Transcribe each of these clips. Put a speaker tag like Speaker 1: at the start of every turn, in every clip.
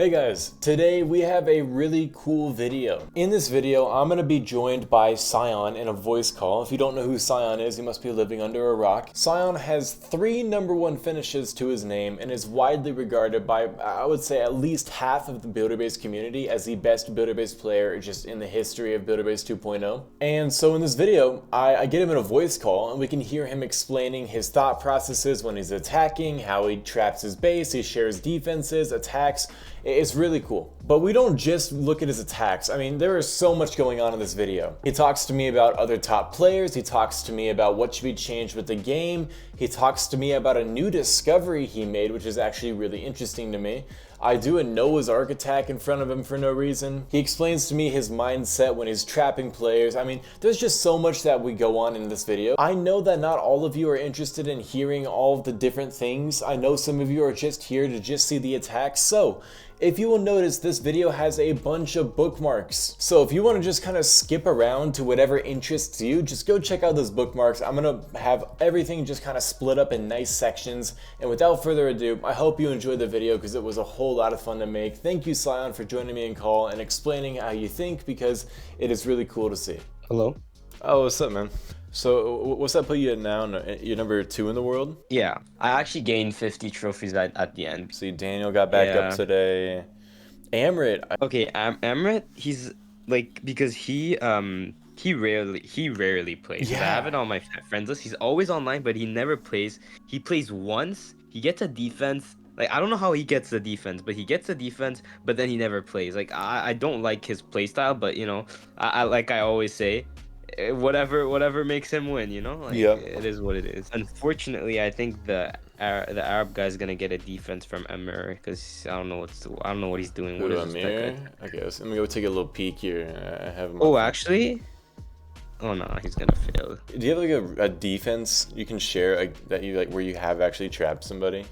Speaker 1: Hey guys, today we have a really cool video. In this video, I'm going to be joined by Scion in a voice call. If you don't know who Scion is, you must be living under a rock. Scion has 3 #1 finishes to his name and is widely regarded by, I would say, at least half of the Builder-Base community as the best Builder-Base player just in the history of Builder-Base 2.0. And so in this video, I get him in a voice call and we can hear him explaining his thought processes when he's attacking, how he traps his base, he shares defenses, attacks. It's really cool. But we don't just look at his attacks. I mean, there is so much going on in this video. He talks to me about other top players. He talks to me about what should be changed with the game. He talks to me about a new discovery he made, which is actually really interesting to me. I do a Noah's Ark attack in front of him for no reason. He explains to me his mindset when he's trapping players. I mean, there's just so much that we go on in this video. I know that not all of you are interested in hearing all of the different things. I know some of you are just here to just see the attacks. So, if you will notice, this video has a bunch of bookmarks. So if you want to just kind of skip around to whatever interests you, just go check out those bookmarks. I'm going to have everything just kind of split up in nice sections. And without further ado, I hope you enjoyed the video because it was a whole lot of fun to make. Thank you, Scion, for joining me in call and explaining how you think because it is really cool to see.
Speaker 2: Hello?
Speaker 1: Oh, what's up, man? So what's that put you at now? You're number 2 in the world?
Speaker 2: Yeah, I actually gained 50 trophies at the end.
Speaker 1: See, Daniel got back up today. Amrit.
Speaker 2: Okay, Amrit, he's like, because he rarely plays.
Speaker 1: Yeah.
Speaker 2: I have it on my friends list. He's always online, but he never plays. He plays once, he gets a defense. Like, I don't know how he gets the defense, but he gets the defense, but then he never plays. Like, I don't like his playstyle, but you know, I like I always say, whatever makes him win, you know? Like,
Speaker 1: yeah,
Speaker 2: it is what it is. Unfortunately, I think the Arab guy's gonna get a defense from Emir because I don't know what he's doing. What is
Speaker 1: Amir? I guess. Let me go take a little peek here. I have him.
Speaker 2: Oh, actually? Oh no, he's gonna fail.
Speaker 1: Do you have like a defense you can share that you like where you have actually trapped somebody?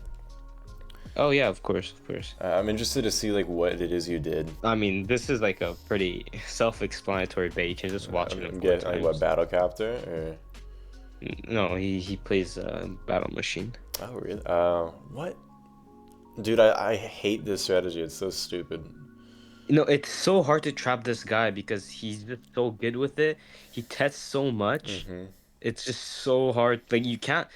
Speaker 2: Oh yeah, of course.
Speaker 1: I'm interested to see like what it is you did.
Speaker 2: I mean, this is like a pretty self-explanatory bait. You can just watch it.
Speaker 1: I'm guessing like what, battle copter or?
Speaker 2: No, he plays battle machine.
Speaker 1: Oh really? What? Dude, I hate this strategy. It's so stupid.
Speaker 2: You know, it's so hard to trap this guy because he's just so good with it. He tests so much. It's just so hard. Like you can't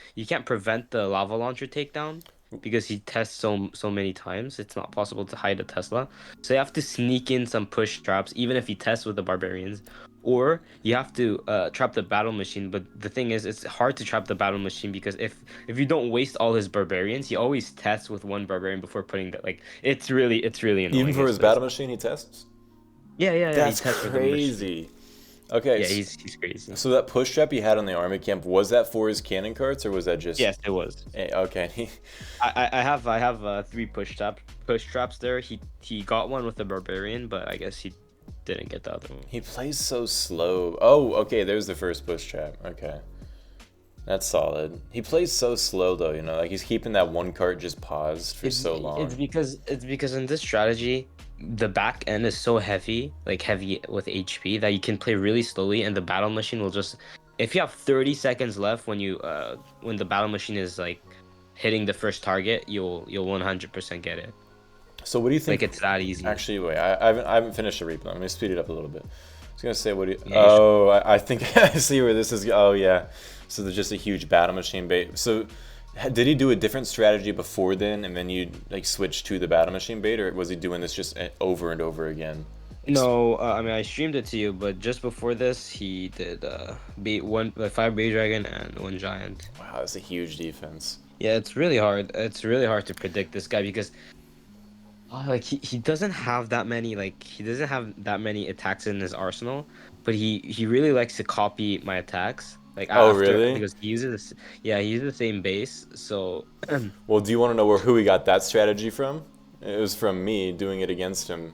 Speaker 2: prevent the lava launcher takedown because he tests so many times. It's not possible to hide a Tesla. So you have to sneak in some push traps, even if he tests with the barbarians. Or you have to trap the battle machine. But the thing is, it's hard to trap the battle machine because if you don't waste all his barbarians, he always tests with one barbarian before putting that. Like it's really annoying.
Speaker 1: Even for his battle machine, he tests.
Speaker 2: Yeah.
Speaker 1: That's crazy. Okay.
Speaker 2: Yeah, he's crazy.
Speaker 1: So that push trap he had on the army camp, was that for his cannon carts or was that just?
Speaker 2: Yes, it was.
Speaker 1: Okay.
Speaker 2: I have 3 push traps there. He got one with the barbarian, but I guess he didn't get the other one.
Speaker 1: He plays so slow. Oh, okay, there's the first push trap. Okay. That's solid. He plays so slow though, you know, like he's keeping that one cart just paused for so long.
Speaker 2: It's because in this strategy, the back end is so heavy with HP that you can play really slowly, and the battle machine will just, if you have 30 seconds left when the battle machine is like hitting the first target, you'll 100% get it.
Speaker 1: So what do you think?
Speaker 2: Like it's that easy.
Speaker 1: Actually, wait, I haven't finished the replay. Let me speed it up a little bit. I was gonna say, what do you?
Speaker 2: Yeah,
Speaker 1: oh, I think I see where this is. Oh yeah. So there's just a huge battle machine bait. So did he do a different strategy before then, and then you like switch to the battle machine bait, or was he doing this just over and over again?
Speaker 2: No, I mean I streamed it to you, but just before this, he did 5 Bay Dragon and 1 Giant.
Speaker 1: Wow, that's a huge defense.
Speaker 2: Yeah, it's really hard. It's really hard to predict this guy because like he doesn't have that many attacks in his arsenal, but he really likes to copy my attacks. Like
Speaker 1: really?
Speaker 2: Because he uses the same base. So
Speaker 1: well, do you want to know who he got that strategy from? It was from me doing it against him,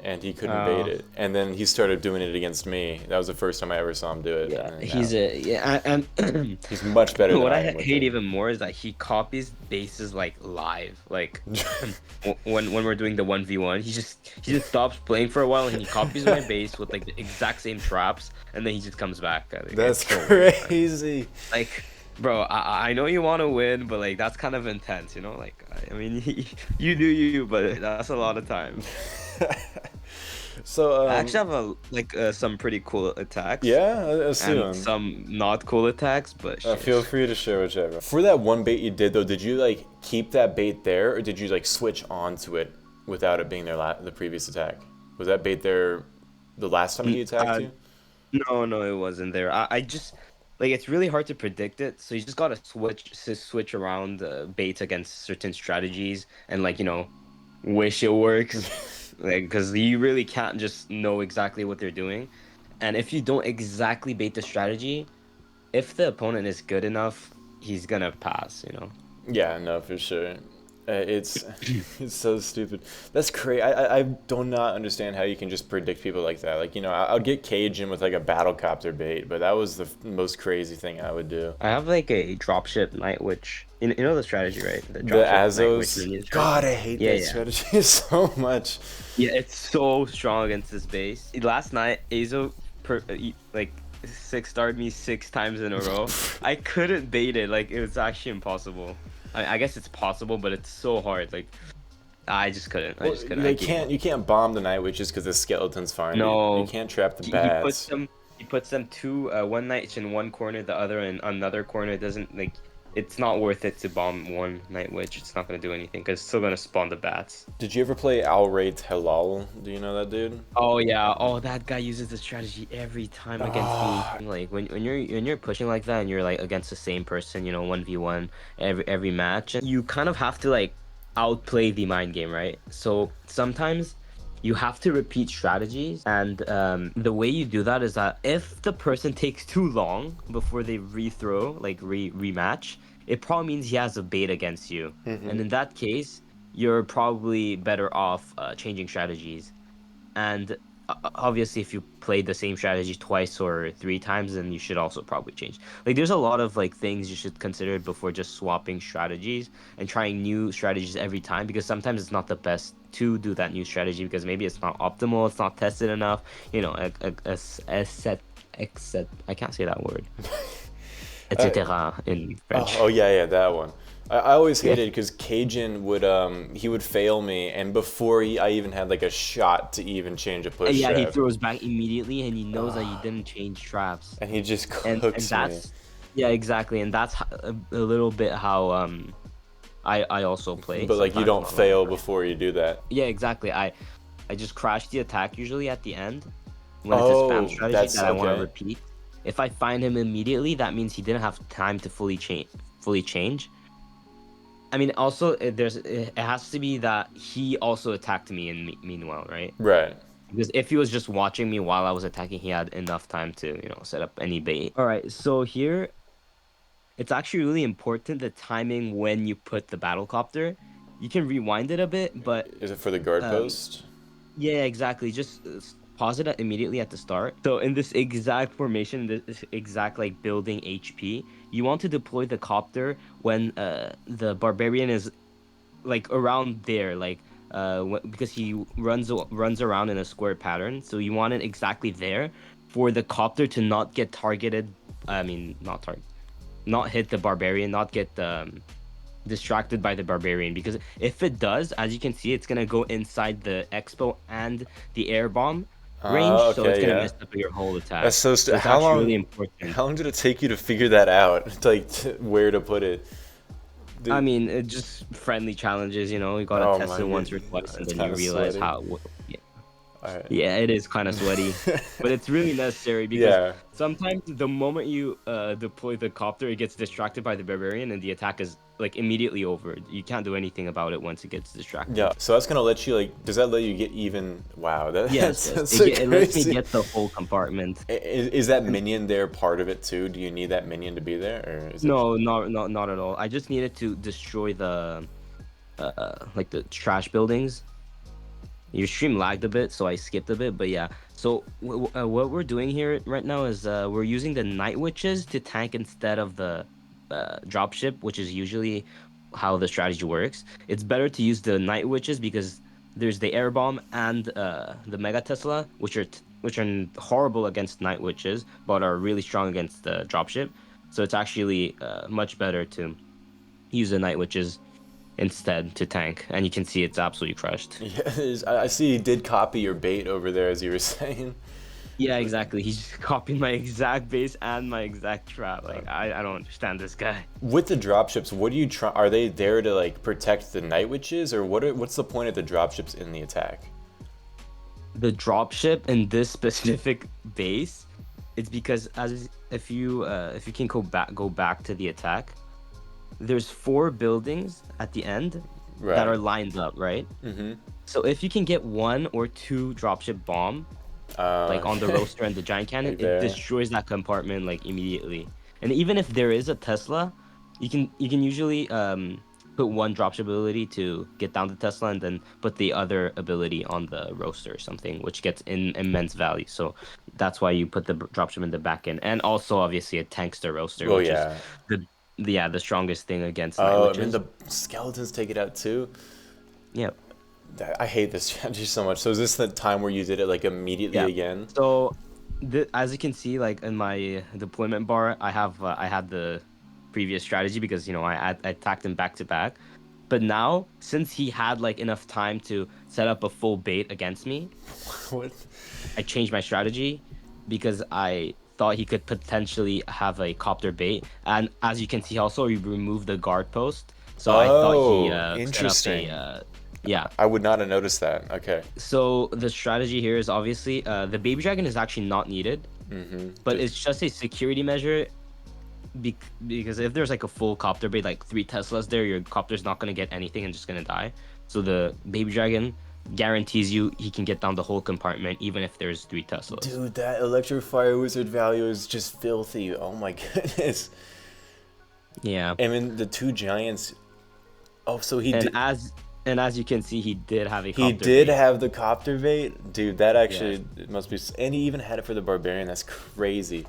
Speaker 1: and he couldn't bait it. And then he started doing it against me. That was the first time I ever saw him do it.
Speaker 2: Yeah, and
Speaker 1: he's much better than
Speaker 2: what
Speaker 1: I
Speaker 2: I
Speaker 1: am with
Speaker 2: hate
Speaker 1: it.
Speaker 2: even more is that he copies bases like live. Like when we're doing the 1v1, he just stops playing for a while and he copies my base with like the exact same traps, and then he just comes back.
Speaker 1: That's crazy.
Speaker 2: Like Bro, I know you want to win, but like that's kind of intense, you know? Like I mean, you do you, but that's a lot of time.
Speaker 1: So,
Speaker 2: I actually have some pretty cool attacks
Speaker 1: yeah, let's see
Speaker 2: and
Speaker 1: one.
Speaker 2: some not cool attacks, but shit.
Speaker 1: Feel free to share whichever. For that one bait you did though, did you like keep that bait there, or did you like switch onto it without it being there the previous attack? Was that bait there the last time he attacked
Speaker 2: Uh,
Speaker 1: you?
Speaker 2: no, no, it wasn't there. I just like it's really hard to predict it, so you just gotta switch around baits against certain strategies and like wish it works, like because you really can't just know exactly what they're doing, and if you don't exactly bait the strategy, if the opponent is good enough, he's gonna pass.
Speaker 1: Yeah, no, for sure. It's it's so stupid. That's crazy. I do not understand how you can just predict people like that. Like, I would get Cajun with like a battle copter bait, but that was the most crazy thing I would do.
Speaker 2: I have like a dropship night witch. You know the strategy, right? The
Speaker 1: The
Speaker 2: dropship night witch
Speaker 1: Azos,
Speaker 2: minion
Speaker 1: God,
Speaker 2: strategy.
Speaker 1: I hate
Speaker 2: Yeah,
Speaker 1: that
Speaker 2: yeah.
Speaker 1: strategy so much.
Speaker 2: Yeah, it's so strong against this base. Last night, Azo like 6-starred me 6 times in a row. I couldn't bait it. Like it was actually impossible. I guess it's possible, but it's so hard. Like I just couldn't. I
Speaker 1: Well,
Speaker 2: just couldn't. I
Speaker 1: you
Speaker 2: gave
Speaker 1: can't
Speaker 2: up.
Speaker 1: you can't bomb the night witches because the skeletons find you. You
Speaker 2: No,
Speaker 1: can't trap the
Speaker 2: he puts
Speaker 1: bats.
Speaker 2: them. He puts them two. One night in one corner, the other in another corner. It doesn't like. It's not worth it to bomb one night witch. It's not gonna do anything because it's still gonna spawn the bats.
Speaker 1: Did you ever play Alrate Halal? Do you know that dude?
Speaker 2: Oh yeah. Oh, that guy uses the strategy every time against me.
Speaker 1: Ah,
Speaker 2: Like when you're pushing like that and you're like against the same person, 1v1 every match, you kind of have to like outplay the mind game, right? So sometimes you have to repeat strategies, and the way you do that is that if the person takes too long before they rethrow, like rematch, it probably means he has a bait against you, and in that case, you're probably better off changing strategies. And obviously, if you play the same strategy twice or 3 times, then you should also probably change. Like, there's a lot of like things you should consider before just swapping strategies and trying new strategies every time, because sometimes it's not the best to do that new strategy because maybe it's not optimal, it's not tested enough. A set, I can't say that word,
Speaker 1: uh,
Speaker 2: etc. in
Speaker 1: oh,
Speaker 2: French.
Speaker 1: yeah, yeah, that one. I always
Speaker 2: Yeah.
Speaker 1: hated because Cajun would he would fail me, and before I even had like a shot to even change a push
Speaker 2: Yeah, he
Speaker 1: trap,
Speaker 2: throws back immediately and he knows that you didn't change traps.
Speaker 1: and he just
Speaker 2: And
Speaker 1: cooks me.
Speaker 2: that's yeah, exactly, and that's a little bit how I also play
Speaker 1: But like you
Speaker 2: sometimes,
Speaker 1: don't
Speaker 2: not a lot.
Speaker 1: fail before you do that.
Speaker 2: Yeah, exactly. I just crash the attack usually at the end when it's a spam
Speaker 1: Oh,
Speaker 2: strategy
Speaker 1: that's
Speaker 2: that I want to
Speaker 1: okay.
Speaker 2: repeat. If I find him immediately, that means he didn't have time to fully change. I mean, also it has to be that he also attacked me in meanwhile, right?
Speaker 1: Right.
Speaker 2: Because if he was just watching me while I was attacking, he had enough time to set up any bait. All right, so here it's actually really important the timing when you put the battle copter. You can rewind it a bit, but
Speaker 1: Is it for the guard
Speaker 2: um,
Speaker 1: post?
Speaker 2: yeah, exactly. Just pause it immediately at the start. So in this exact formation, this exact like building HP, you want to deploy the copter when the barbarian is like around there, like because he runs around in a square pattern. So you want it exactly there for the copter to not get targeted. I mean, not hit the barbarian, not get distracted by the barbarian. Because if it does, as you can see, it's gonna go inside the expo and the air bomb range, so it's
Speaker 1: Okay,
Speaker 2: gonna
Speaker 1: yeah.
Speaker 2: mess up your whole
Speaker 1: That's
Speaker 2: attack.
Speaker 1: so.
Speaker 2: So it's
Speaker 1: How
Speaker 2: actually really
Speaker 1: long?
Speaker 2: important.
Speaker 1: How long did it take you to figure that out? Like where to put it?
Speaker 2: I
Speaker 1: Did,
Speaker 2: mean, it just friendly challenges, you gotta
Speaker 1: oh
Speaker 2: test
Speaker 1: my
Speaker 2: it
Speaker 1: god,
Speaker 2: once or twice, and
Speaker 1: it's
Speaker 2: then
Speaker 1: kind
Speaker 2: you
Speaker 1: of
Speaker 2: realize
Speaker 1: sweaty.
Speaker 2: how.
Speaker 1: All right.
Speaker 2: Yeah, it is kind of sweaty, but it's really necessary because
Speaker 1: Yeah.
Speaker 2: sometimes the moment you deploy the copter, it gets distracted by the barbarian, and the attack is like immediately over. You can't do anything about it once it gets
Speaker 1: Yeah.
Speaker 2: distracted.
Speaker 1: So that's gonna let you like. Does that let you get even? Wow.
Speaker 2: Yes, yes.
Speaker 1: That's
Speaker 2: It
Speaker 1: so
Speaker 2: it lets me
Speaker 1: crazy.
Speaker 2: get the whole compartment.
Speaker 1: Is that minion there part of it too? Do you need that minion to be there, or is it?
Speaker 2: No, not at all. I just needed to destroy the like the trash buildings. Your stream lagged a bit, so I skipped a bit, but yeah. So what we're doing here right now is we're using the night witches to tank instead of the dropship, which is usually how the strategy works. It's better to use the night witches because there's the air bomb and the mega Tesla, which are horrible against night witches, but are really strong against the dropship. So it's actually much better to use the night witches instead to tank, and you can see it's absolutely crushed.
Speaker 1: Yeah, I see he did copy your bait over there, as you were saying.
Speaker 2: Yeah, exactly. He's just copied my exact base and my exact trap. Like I don't understand this guy.
Speaker 1: With the dropships, what do you try? Are they there to like protect the night witches, or what's the point of the dropships in the attack?
Speaker 2: The dropship in this specific base, it's because as if you can go back to the attack, there's 4 buildings at the end that are
Speaker 1: Right.
Speaker 2: lined up, right?
Speaker 1: Mm-hmm.
Speaker 2: So if you can get 1 or 2 dropship bomb, like on the roaster and the giant cannon,
Speaker 1: Like
Speaker 2: it
Speaker 1: there.
Speaker 2: destroys that compartment like immediately. And even if there is a Tesla, you can usually put 1 dropship ability to get down the Tesla and then put the other ability on the roaster or something, which gets in immense value. So that's why you put the dropship in the back end. And also obviously it tanks the roaster,
Speaker 1: Well,
Speaker 2: which is
Speaker 1: yeah.
Speaker 2: the strongest thing against night
Speaker 1: Oh, I mean
Speaker 2: witches.
Speaker 1: the skeletons take it out too.
Speaker 2: Yeah.
Speaker 1: I hate this strategy so much. So is this the time where you did it like immediately
Speaker 2: Yeah.
Speaker 1: again?
Speaker 2: So, as you can see, like in my deployment bar, I had the previous strategy because I attacked him back to back. But now, since he had like enough time to set up a full bait against me,
Speaker 1: What?
Speaker 2: I changed my strategy because I thought he could potentially have a copter bait. And as you can see, also he removed the guard post. So I thought he
Speaker 1: Oh,
Speaker 2: set up a
Speaker 1: interesting.
Speaker 2: yeah.
Speaker 1: I would not have noticed that. Okay.
Speaker 2: So the strategy here is obviously the baby dragon is actually not needed,
Speaker 1: Mm-hmm.
Speaker 2: but it's just a security measure because if there's like a full copter bait, like 3 Teslas there, your copter's not gonna get anything and just gonna die. So the baby dragon guarantees you he can get down the whole compartment even if there's 3 Teslas.
Speaker 1: Dude, that electrifire wizard value is just filthy. Oh my goodness.
Speaker 2: Yeah,
Speaker 1: I mean, the 2 giants. Oh, so
Speaker 2: and as you can see, he did have a
Speaker 1: he
Speaker 2: copter
Speaker 1: did
Speaker 2: bait.
Speaker 1: have the copter bait, dude. That
Speaker 2: Yes.
Speaker 1: actually it must be, and he even had it for the barbarian. That's crazy.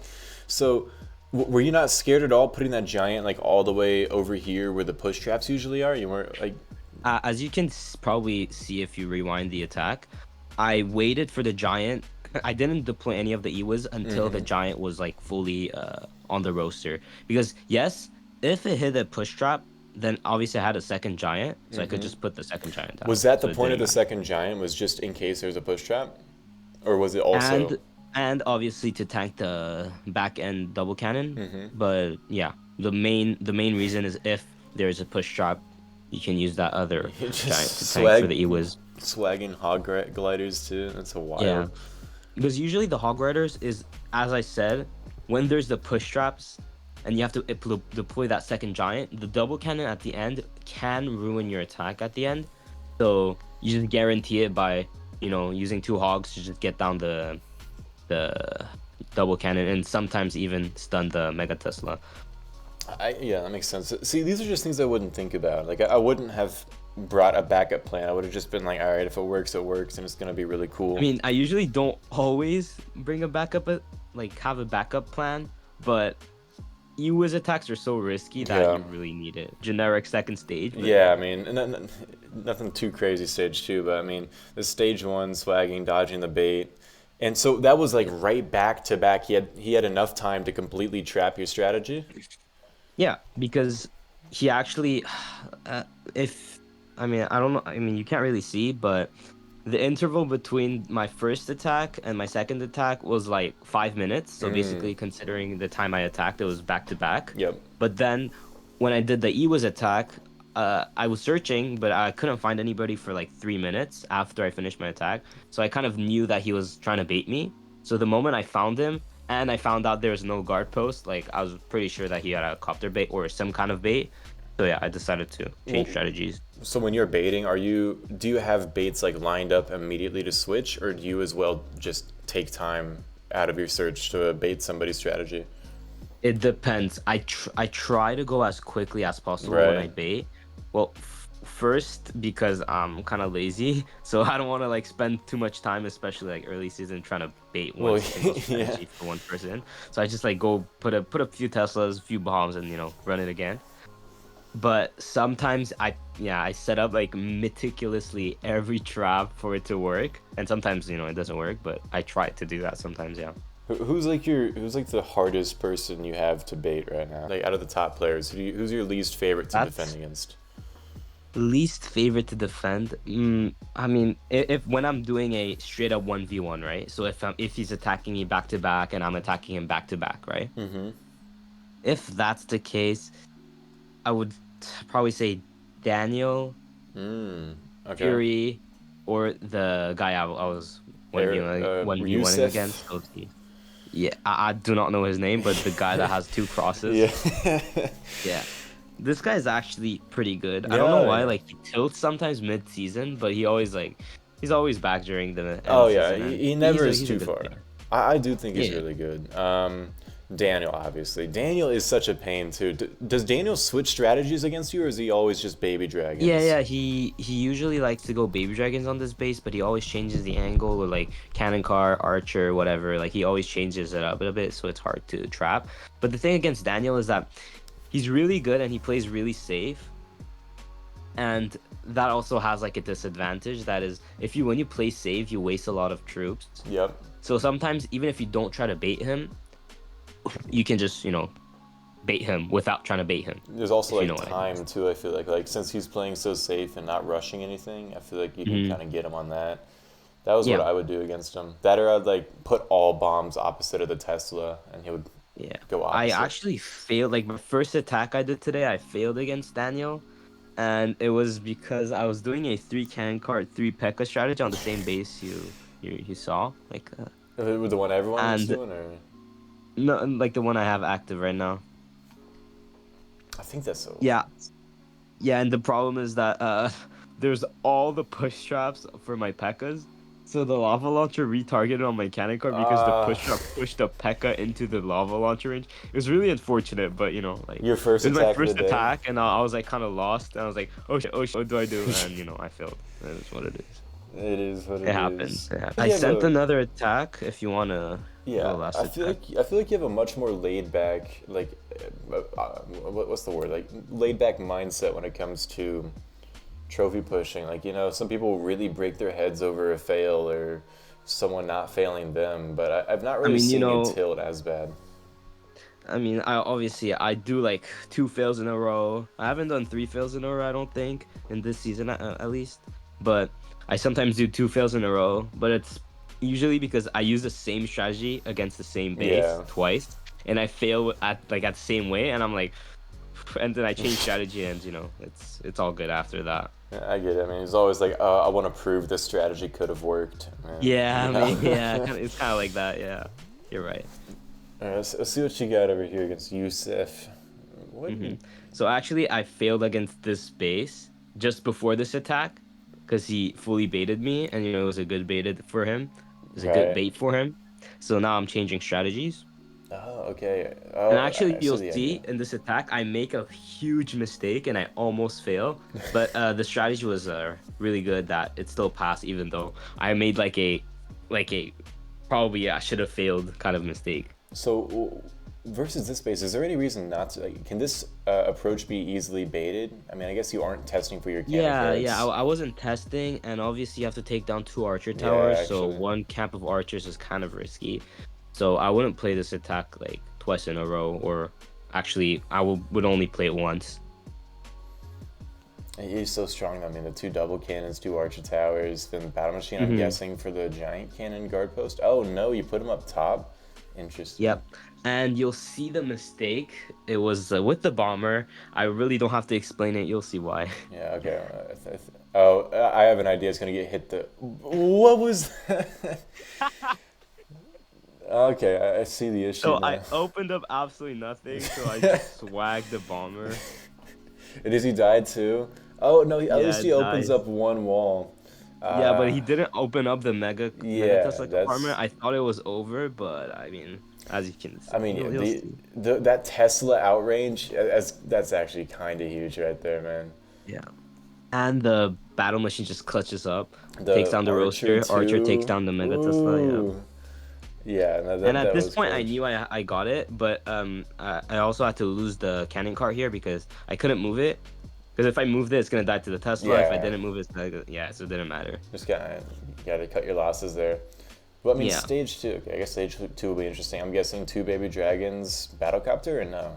Speaker 1: So, were you not scared at all putting that giant like all the way over here where the push traps usually are? You weren't like,
Speaker 2: As you can probably see if you rewind the attack, I waited for the giant. I didn't deploy any of the Ewas until the giant was like fully on the roaster. Because yes, if it hit a push trap, then obviously I had a second giant, so I could just put the second giant down.
Speaker 1: was that the
Speaker 2: So it
Speaker 1: point of
Speaker 2: didn't
Speaker 1: the
Speaker 2: matter.
Speaker 1: second giant? Was just in case there's a push trap, or was it also?
Speaker 2: And obviously to tank the back end double cannon. But yeah, the main reason is if there's a push trap, you can use that other
Speaker 1: You
Speaker 2: giant to
Speaker 1: just
Speaker 2: tank for the Ewas.
Speaker 1: swagging hog gliders too. That's a
Speaker 2: Yeah.
Speaker 1: wild.
Speaker 2: Because usually the hog riders is, as I said, when there's the push traps and you have to deploy that second giant, the double cannon at the end can ruin your attack at the end. So you just guarantee it by using 2 hogs to just get down the double cannon and sometimes even stun the Mega Tesla.
Speaker 1: Yeah, that makes sense. See, these are just things I wouldn't think about. Like, I wouldn't have brought a backup plan. I would have just been like, all right, if it works, it works, and it's gonna be really
Speaker 2: I
Speaker 1: cool.
Speaker 2: mean, I usually don't always bring a backup, like have a backup plan, but Ewa's attacks are so risky that
Speaker 1: Yeah.
Speaker 2: you really need it. Generic second stage, but
Speaker 1: Yeah, I mean, nothing too crazy stage 2, but I mean, the stage 1 swagging, dodging the bait, and so that was like right back to back. He had enough time to completely trap your strategy.
Speaker 2: yeah, because he actually, uh, if I mean, I don't know. I mean, you can't really see, but the interval between my first attack and my second attack was like 5 minutes. So basically, considering the time I attacked, it was back to back.
Speaker 1: Yep.
Speaker 2: But then when I did the Ewa's attack, I was searching, but I couldn't find anybody for like 3 minutes after I finished my attack. So I kind of knew that he was trying to bait me. So the moment I found him and I found out there was no guard post, like I was pretty sure that he had a copter bait or some kind of bait. So yeah, I decided to change strategies.
Speaker 1: So when you're baiting, do you have baits like lined up immediately to switch, or do you as well just take time out of your search to bait somebody's strategy?
Speaker 2: It depends. I try to go as quickly as possible when I
Speaker 1: Right.
Speaker 2: bait. Well, first because I'm kind of lazy, so I don't want to like spend too much time, especially like early season, trying to bait one
Speaker 1: Well,
Speaker 2: single
Speaker 1: yeah.
Speaker 2: strategy for one person. So I just like go put a few Teslas, a few bombs, and run it again. But sometimes I set up like meticulously every trap for it to work, and sometimes it doesn't work, but I try to do that sometimes. Yeah.
Speaker 1: Who's like the hardest person you have to bait right now? Like out of the top players, who's your least favorite to defend
Speaker 2: That's
Speaker 1: against?
Speaker 2: least favorite to defend. I mean, if when I'm doing a straight up 1v1, right? So if he's attacking me back to back and I'm attacking him back to back, right?
Speaker 1: Mm-hmm.
Speaker 2: If that's the case, I would probably say Daniel,
Speaker 1: Okay.
Speaker 2: Fury, or the guy I was 1v1ing
Speaker 1: Yusef.
Speaker 2: against. Yeah, I do not know his name, but the guy that has two crosses.
Speaker 1: Yeah.
Speaker 2: Yeah. This guy's actually pretty good. I don't know
Speaker 1: Yeah,
Speaker 2: why,
Speaker 1: yeah.
Speaker 2: like he tilts sometimes mid-season, but he's always back during the
Speaker 1: Oh
Speaker 2: end
Speaker 1: yeah,
Speaker 2: season, and
Speaker 1: he never is
Speaker 2: he's a
Speaker 1: too
Speaker 2: good
Speaker 1: far.
Speaker 2: player.
Speaker 1: I do think he's
Speaker 2: Yeah,
Speaker 1: really good. Daniel, obviously. Daniel is such a pain too. Does Daniel switch strategies against you, or is he always just baby dragons?
Speaker 2: yeah. He usually likes to go baby dragons on this base, but he always changes the angle or like cannon car, archer, whatever. Like he always changes it up a bit, so it's hard to trap. But the thing against Daniel is that he's really good and he plays really safe. And that also has like a disadvantage. That is, when you play safe, you waste a lot of troops.
Speaker 1: Yep.
Speaker 2: So sometimes, even if you don't try to bait him, you can just, bait him without trying to bait him,
Speaker 1: There's also
Speaker 2: if you
Speaker 1: like
Speaker 2: know what I mean.
Speaker 1: time too. I feel like since he's playing so safe and not rushing anything, I feel like you can
Speaker 2: Hmm.
Speaker 1: kind of get him on that. That was what
Speaker 2: Yeah,
Speaker 1: I would do against him. That or I'd like put all bombs opposite of the Tesla, and he would
Speaker 2: yeah.
Speaker 1: go
Speaker 2: I
Speaker 1: opposite.
Speaker 2: actually failed. Like, my first attack I did today, I failed against Daniel. And it was because I was doing a three cannon card, three P.E.k.K.a strategy on the same base you saw.
Speaker 1: With the one everyone was
Speaker 2: And
Speaker 1: doing, or
Speaker 2: no, like the one I have active right now.
Speaker 1: I think that's so.
Speaker 2: Yeah, yeah, and the problem is that there's all the push traps for my P.E.K.K.as. So the lava launcher retargeted on my cannon card because the
Speaker 1: Uh,
Speaker 2: push trap pushed the P.E.K.K.a into the lava launcher range. It was really unfortunate, but like
Speaker 1: your first
Speaker 2: it was my
Speaker 1: attack of the
Speaker 2: first
Speaker 1: day.
Speaker 2: attack, and I was like kind of lost, and I was like, oh shit, what do I do? And I failed. That is what it is.
Speaker 1: It is what
Speaker 2: It
Speaker 1: it
Speaker 2: happens.
Speaker 1: is.
Speaker 2: I
Speaker 1: You have
Speaker 2: sent
Speaker 1: a
Speaker 2: another attack if you wanna
Speaker 1: Yeah,
Speaker 2: go last attack.
Speaker 1: I feel like you have a much more laid back what's the word, like laid back mindset when it comes to trophy pushing. Like some people really break their heads over a fail or someone not failing them, but I've not
Speaker 2: I
Speaker 1: really
Speaker 2: mean,
Speaker 1: seen you tilt as bad.
Speaker 2: I do like two fails in a row. I haven't done three fails in a row, I don't think, in this season at least. But I sometimes do two fails in a row. But it's usually because I use the same strategy against the same base
Speaker 1: Yeah,
Speaker 2: twice, and I fail at the same way, and I'm like, and then I change strategy, and it's all good after that.
Speaker 1: I get it. I mean, it's always like, I want to prove this strategy could have worked. And,
Speaker 2: Yeah, I mean, yeah,
Speaker 1: All
Speaker 2: it's kind of like that. Yeah, you're right.
Speaker 1: right, let's see what you got over here against Yusef. What?
Speaker 2: Hmm. So actually, I failed against this base just before this attack because he fully baited me, and it was a good baited for him. It was a good
Speaker 1: Right.
Speaker 2: bait for him. So now I'm changing strategies.
Speaker 1: Oh, okay.
Speaker 2: And
Speaker 1: Oh,
Speaker 2: actually,
Speaker 1: I see
Speaker 2: you'll
Speaker 1: the
Speaker 2: see
Speaker 1: idea.
Speaker 2: in this attack, I make a huge mistake and I almost fail. But the strategy was really good that it still passed, even though I made like a probably I should have failed kind of mistake.
Speaker 1: So, versus this base, is there any reason not to? Like, can this approach be easily baited? I mean, I guess you aren't testing for your cannon
Speaker 2: Yeah. I,
Speaker 1: cards.
Speaker 2: I wasn't testing, and obviously you have to take down two archer
Speaker 1: Yeah,
Speaker 2: towers, so
Speaker 1: actually.
Speaker 2: one camp of archers is kind of risky. So I wouldn't play this attack like twice in a row, or actually I would only play it once.
Speaker 1: He's so strong, though. I mean, the two double cannons, two archer towers, then battle machine, I'm
Speaker 2: Hmm.
Speaker 1: guessing, for the giant cannon guard post. Oh, no, you put him up top? Interesting.
Speaker 2: Yep. And you'll see the mistake. It was with the bomber. I really don't have to explain it. You'll see why.
Speaker 1: Yeah, okay. Oh, I have an idea. It's going to get hit the. What was that? Okay, I see the issue
Speaker 2: So I
Speaker 1: now.
Speaker 2: opened up absolutely nothing, so I just swagged the bomber.
Speaker 1: Does he die too? Oh no! At
Speaker 2: Yeah,
Speaker 1: least he
Speaker 2: it
Speaker 1: opens
Speaker 2: dies.
Speaker 1: up one wall.
Speaker 2: Yeah, but
Speaker 1: Uh,
Speaker 2: he didn't open up the mega
Speaker 1: yeah,
Speaker 2: Tesla
Speaker 1: that's.
Speaker 2: compartment. I thought it was over, but I mean, as you can
Speaker 1: I
Speaker 2: see,
Speaker 1: mean,
Speaker 2: you'll see.
Speaker 1: that Tesla outrange, that's actually kind of huge right there, man.
Speaker 2: Yeah. And the battle machine just clutches up, takes
Speaker 1: The
Speaker 2: down the
Speaker 1: Archer
Speaker 2: roaster. Archer takes
Speaker 1: too.
Speaker 2: down the mega Tesla. Yeah.
Speaker 1: Ooh, yeah, no,
Speaker 2: And at
Speaker 1: that
Speaker 2: this
Speaker 1: was
Speaker 2: point, I
Speaker 1: clutch.
Speaker 2: knew I got it, but I also had to lose the cannon cart here because I couldn't move it. Because if I moved it, it's gonna die to the Tesla. If I
Speaker 1: Yeah,
Speaker 2: didn't move it, it's gonna, yeah, so it didn't matter.
Speaker 1: just gotta cut your losses there. Well, I mean,
Speaker 2: Yeah,
Speaker 1: stage 2. Okay, I guess stage 2 will be interesting. I'm guessing 2 baby dragons, battlecopter, or no?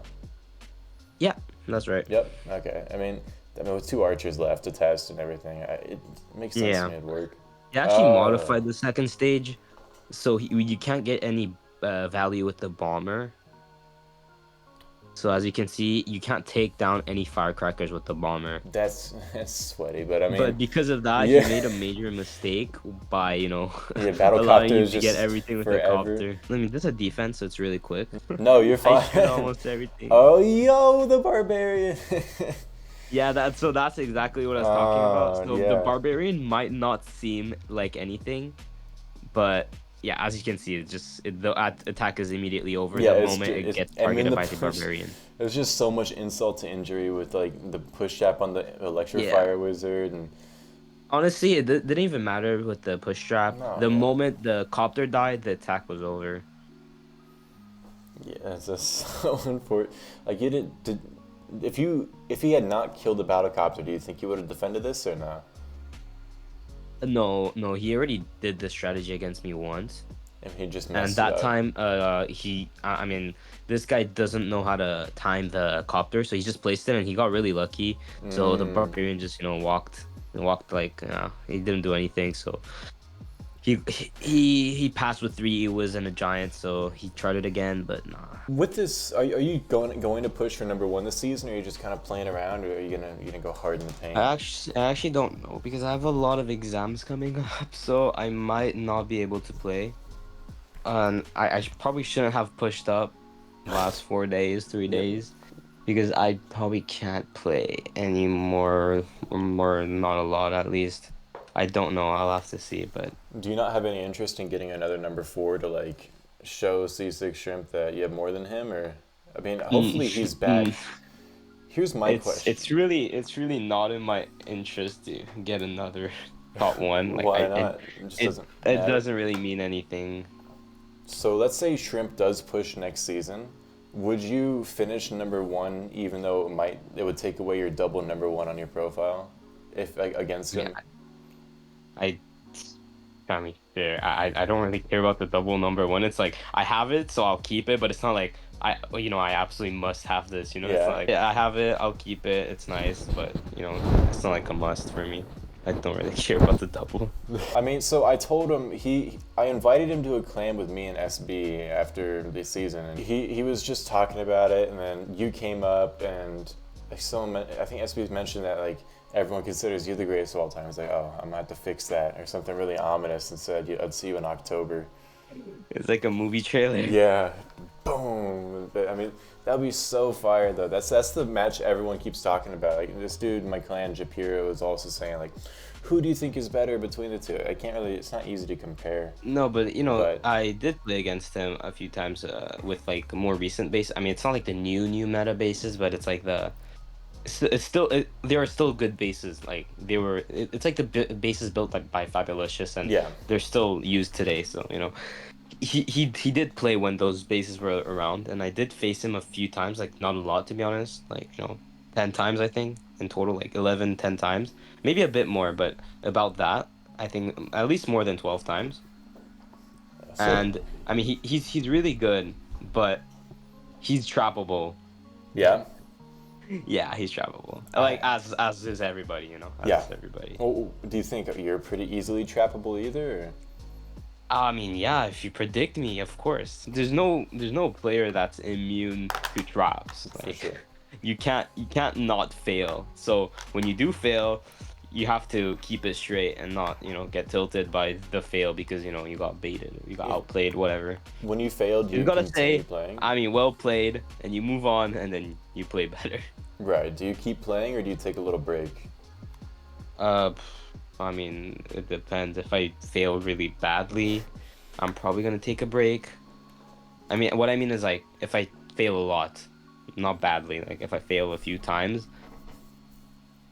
Speaker 2: yeah, that's right.
Speaker 1: Yep. Okay. I mean, with 2 archers left to test and everything, it makes sense to
Speaker 2: Yeah,
Speaker 1: me. It'd work.
Speaker 2: he actually
Speaker 1: Oh,
Speaker 2: modified the second stage, so you can't get any value with the bomber. So as you can see, you can't take down any firecrackers with the bomber.
Speaker 1: that's that's sweaty, but I mean,
Speaker 2: But because of that, he
Speaker 1: yeah,
Speaker 2: made a major mistake by,
Speaker 1: yeah.
Speaker 2: allowing
Speaker 1: Battlecopter
Speaker 2: you
Speaker 1: is
Speaker 2: to get
Speaker 1: just
Speaker 2: everything with the
Speaker 1: forever.
Speaker 2: copter. I mean, this is a defense, so it's really quick.
Speaker 1: No, you're
Speaker 2: I shoot
Speaker 1: fine.
Speaker 2: almost everything.
Speaker 1: Oh, yo, the barbarian.
Speaker 2: Yeah, that's exactly what I was talking about. So the
Speaker 1: Yeah.
Speaker 2: barbarian might not seem like anything, but yeah, as you can see, the attack is immediately over
Speaker 1: Yeah,
Speaker 2: the moment it
Speaker 1: it's
Speaker 2: gets
Speaker 1: I mean
Speaker 2: targeted
Speaker 1: the
Speaker 2: by the
Speaker 1: push.
Speaker 2: barbarian.
Speaker 1: There's just so much insult to injury with like the push trap on the
Speaker 2: Yeah.
Speaker 1: electrifier wizard and
Speaker 2: Honestly, it didn't even matter with the push trap.
Speaker 1: no,
Speaker 2: The
Speaker 1: yeah,
Speaker 2: moment the copter died, the attack was over.
Speaker 1: yeah, it's just so important. Like you did if he had not killed the battlecopter, do you think he would have defended this or no?
Speaker 2: No, no, he already did this strategy against me once.
Speaker 1: And he just
Speaker 2: And
Speaker 1: messed it
Speaker 2: that
Speaker 1: up.
Speaker 2: time, I mean, this guy doesn't know how to time the copter, so he just placed it, and he got really lucky. So the
Speaker 1: Mm.
Speaker 2: barbarian just, walked like, he didn't do anything. So he passed with three. He was in a giant, so he tried it again, but nah.
Speaker 1: With this, are you going to push for #1 this season, or are you just kind of playing around, or are you gonna go hard in the paint?
Speaker 2: I actually don't know because I have a lot of exams coming up, so I might not be able to play. Probably shouldn't have pushed up last 4 days, three
Speaker 1: Yep.
Speaker 2: days, because I probably can't play anymore, or more, not a lot at least. I don't know. I'll have to see, but
Speaker 1: Do you not have any interest in getting another #4 to like show SeaSickShrimp that you have more than him, or I mean,
Speaker 2: mm,
Speaker 1: hopefully he's
Speaker 2: mm,
Speaker 1: back. Here's my question:
Speaker 2: it's really not in my interest to get another top one. Like
Speaker 1: Why not? It just
Speaker 2: it
Speaker 1: doesn't
Speaker 2: it
Speaker 1: matter.
Speaker 2: doesn't really mean anything.
Speaker 1: So let's say Shrimp does push next season. Would you finish #1 even though it would take away your double #1 on your profile, if like, against
Speaker 2: I mean,
Speaker 1: him?
Speaker 2: I I mean, yeah, I don't really care about the double number one. It's like I have it, so I'll keep it, but it's not like I absolutely must have this. It's not
Speaker 1: Yeah.
Speaker 2: like, yeah, I have it, I'll keep it. It's nice, but it's not like a must for me. I don't really care about the double.
Speaker 1: I mean, so I told him I invited him to a clan with me and SB after the season, and he was just talking about it, and then you came up, and like I think SB's mentioned that like everyone considers you the greatest of all time. It's like, oh, I'm gonna have to fix that, or something really ominous, and said I'd see you in October.
Speaker 2: It's like a movie trailer.
Speaker 1: Yeah, boom. But, I mean, that'd be so fire though. That's the match everyone keeps talking about. Like this dude in my clan, Japiro, is also saying like, who do you think is better between the two? I can't really. It's not easy to compare.
Speaker 2: No, but
Speaker 1: But
Speaker 2: I did play against him a few times with like more recent base. I mean, it's not like the new meta bases, but it's like there are still good bases. Like it's like the bases built by Fabulous, and
Speaker 1: yeah,
Speaker 2: they're still used today. So he did play when those bases were around, and I did face him a few times. Like not a lot, to be honest. Like 10 times I think in total, like 11, 10 times, maybe a bit more, but about that. I think at least more than 12 times.
Speaker 1: so
Speaker 2: And I mean, he's really good, but he's trappable.
Speaker 1: yeah,
Speaker 2: Yeah, he's trappable.
Speaker 1: I,
Speaker 2: Like as is everybody, as
Speaker 1: yeah.
Speaker 2: is everybody.
Speaker 1: Well, do you think you're pretty easily trappable either? Or?
Speaker 2: I mean, yeah, if you predict me, of course. There's no player that's immune to traps.
Speaker 1: For
Speaker 2: Like
Speaker 1: sure.
Speaker 2: you can't not fail. So when you do fail, you have to keep it straight and not, get tilted by the fail because, you got baited, you got
Speaker 1: Yeah.
Speaker 2: outplayed, whatever.
Speaker 1: When you fail, do
Speaker 2: You
Speaker 1: you
Speaker 2: gotta
Speaker 1: continue
Speaker 2: say,
Speaker 1: playing?
Speaker 2: I mean, well played, and you move on, and then you play better.
Speaker 1: Right. Do you keep playing or do you take a little break?
Speaker 2: Uh, I mean, it depends. If I fail really badly, I'm probably gonna take a break. I mean, what I mean is like if I fail a lot, not badly, like if I fail a few times,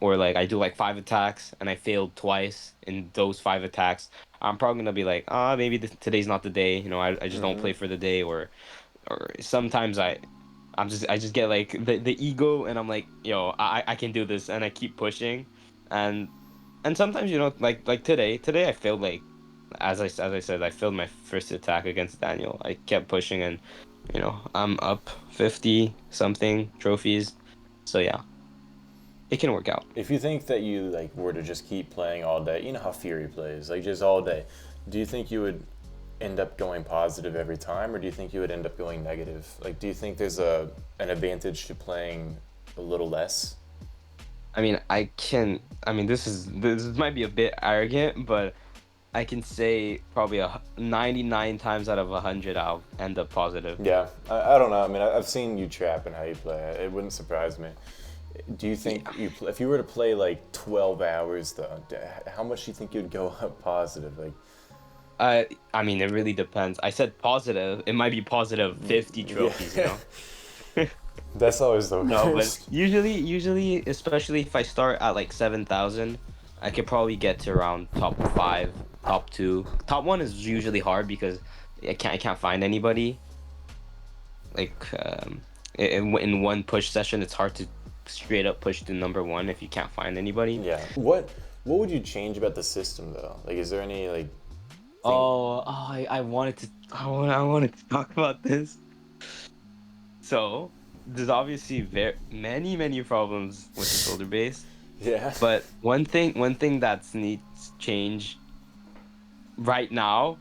Speaker 2: or like I do like 5 attacks and I failed twice in those 5 attacks, I'm probably gonna be like, maybe today's not the day. I just don't
Speaker 1: Mm-hmm.
Speaker 2: play for the day, or sometimes I just get like the ego, and I'm like, yo, I can do this, and I keep pushing, and sometimes like today I failed as I said, I failed my first attack against Daniel. I kept pushing, and I'm up 50 something trophies. So yeah, it can work out.
Speaker 1: If you think that you like were to just keep playing all day, you know how Fury plays, like just all day, do you think you would end up going positive every time, or do you think you would end up going negative? Like, do you think there's an advantage to playing a little less?
Speaker 2: I mean, this might be a bit arrogant, but I can say probably 99 times out of 100 I'll end up positive.
Speaker 1: Yeah, I don't know. I mean, I've seen you trap and how you play. It wouldn't surprise me. Do you think
Speaker 2: Yeah.
Speaker 1: if you were to play like 12 hours though, how much do you think you'd go up positive? Like,
Speaker 2: I mean, it really depends. I said positive. It might be positive 50
Speaker 1: yeah,
Speaker 2: trophies, you know?
Speaker 1: that's always the
Speaker 2: No, but
Speaker 1: worst.
Speaker 2: usually, especially if I start at like 7,000, I could probably get to around top 5, top 2. Top 1 is usually hard because I can't find anybody. Like in one push session, it's hard to straight up push to number 1 if you can't find anybody.
Speaker 1: Yeah. What would you change about the system though? Like, is there any like thing?
Speaker 2: I wanted to I wanted to talk about this. So, there's obviously many problems with the builder base,
Speaker 1: Yeah.
Speaker 2: but one thing that needs change right now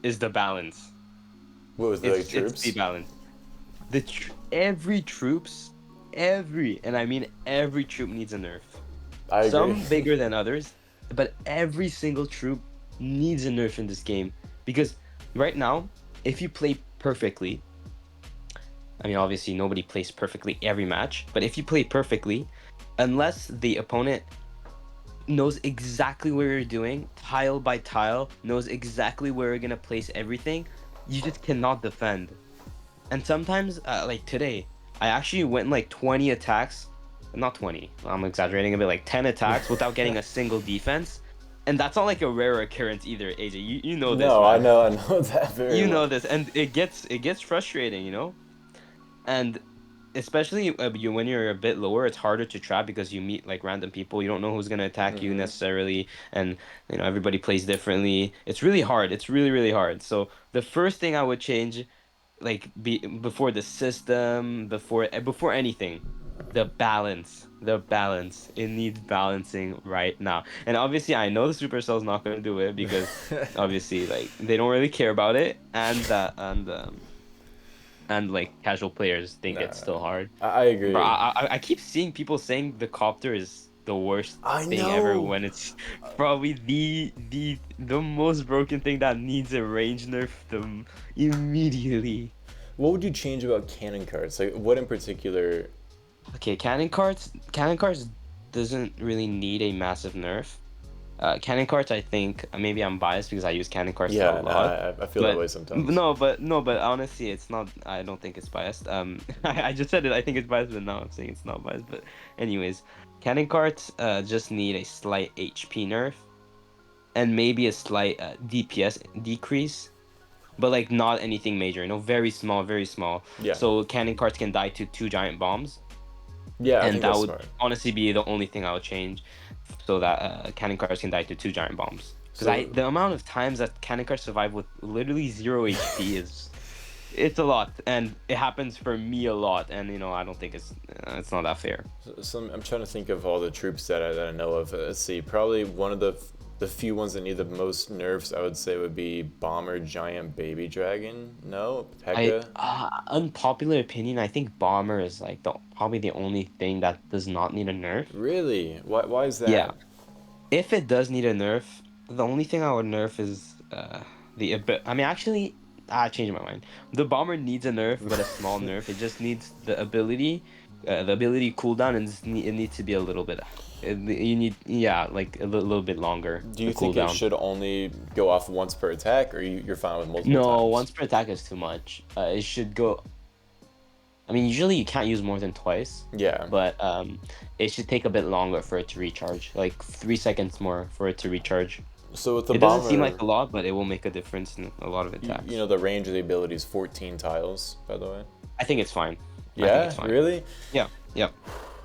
Speaker 2: is the balance.
Speaker 1: What was the like,
Speaker 2: It's the
Speaker 1: troops?
Speaker 2: balance. Every troops, and I mean every troop needs a nerf.
Speaker 1: I agree.
Speaker 2: Some bigger than others, but every single troop needs a nerf in this game because right now, if you play perfectly, I mean, obviously nobody plays perfectly every match, but if you play perfectly, unless the opponent knows exactly what you're doing, tile by tile, knows exactly where you're gonna place everything, you just cannot defend. And sometimes, like today, I actually went like 20 attacks, not 20, I'm exaggerating a bit, like 10 attacks without getting a single defense. And that's not like a rare occurrence either, AJ. You know this,
Speaker 1: No,
Speaker 2: man.
Speaker 1: I know that very
Speaker 2: You
Speaker 1: well.
Speaker 2: know this, and it gets frustrating, And especially when you're a bit lower, it's harder to trap because you meet like random people. You don't know who's gonna attack you necessarily, and everybody plays differently. It's really hard. It's really hard. So the first thing I would change, like before the system, before anything, the balance. The balance. It needs balancing right now. And obviously, I know the Supercell's not gonna do it because obviously, like they don't really care about it, and like casual players think
Speaker 1: Nah,
Speaker 2: it's still hard.
Speaker 1: I
Speaker 2: But
Speaker 1: agree.
Speaker 2: I keep seeing people saying the copter is the worst
Speaker 1: I
Speaker 2: thing ever
Speaker 1: know.
Speaker 2: when it's probably the most broken thing that needs a range nerf them immediately.
Speaker 1: What would you change about cannon carts? Like, what in particular?
Speaker 2: Okay, cannon carts doesn't really need a massive nerf. Cannon carts, I think maybe I'm biased because I use cannon carts a
Speaker 1: Yeah, no,
Speaker 2: lot,
Speaker 1: I feel that
Speaker 2: but
Speaker 1: way sometimes.
Speaker 2: no, but honestly, it's not. I don't think it's biased. I just said it. I think it's biased, but now I'm saying it's not biased. But anyways, cannon carts just need a slight HP nerf and maybe a slight DPS decrease, but like not anything major. Very small, very small.
Speaker 1: Yeah,
Speaker 2: So cannon carts can die to 2 giant bombs,
Speaker 1: yeah, I
Speaker 2: and
Speaker 1: think
Speaker 2: that
Speaker 1: that's
Speaker 2: would
Speaker 1: smart.
Speaker 2: honestly be the only thing I would change, so that cannon carts can die to 2 giant bombs. Because
Speaker 1: So,
Speaker 2: the amount of times that cannon carts survive with literally 0 HP is it's a lot, and it happens for me a lot, and I don't think it's not that fair.
Speaker 1: I'm trying to think of all the troops that I know of. Let's see, probably one of the few ones that need the most nerfs, I would say, would be Bomber Giant Baby Dragon. No,
Speaker 2: I
Speaker 1: P.e.k.k.a.
Speaker 2: Unpopular opinion, I think bomber is like probably the only thing that does not need a nerf.
Speaker 1: Really? Why is
Speaker 2: Yeah,
Speaker 1: that?
Speaker 2: if it does need a nerf, the only thing I would nerf is I mean, actually, I changed my mind. The bomber needs a nerf, but a small nerf. It just needs the ability cooldown, and it needs to be a little bit. You need, yeah, like a little bit longer,
Speaker 1: Do
Speaker 2: the
Speaker 1: you think it
Speaker 2: cooldown.
Speaker 1: should only go off once per attack, or you're fine with multiple
Speaker 2: No,
Speaker 1: times?
Speaker 2: once per attack is too much. It should go. I mean, usually you can't use more than twice,
Speaker 1: Yeah.
Speaker 2: but it should take a bit longer for it to recharge, like 3 seconds more for it to recharge.
Speaker 1: So with the
Speaker 2: It doesn't seem like
Speaker 1: bomber,
Speaker 2: a lot, but it will make a difference in a lot of
Speaker 1: you
Speaker 2: attacks.
Speaker 1: know, the range of the ability is 14 tiles, by the way.
Speaker 2: I think it's fine. I think
Speaker 1: Yeah,
Speaker 2: it's fine.
Speaker 1: really?
Speaker 2: Yeah, yeah.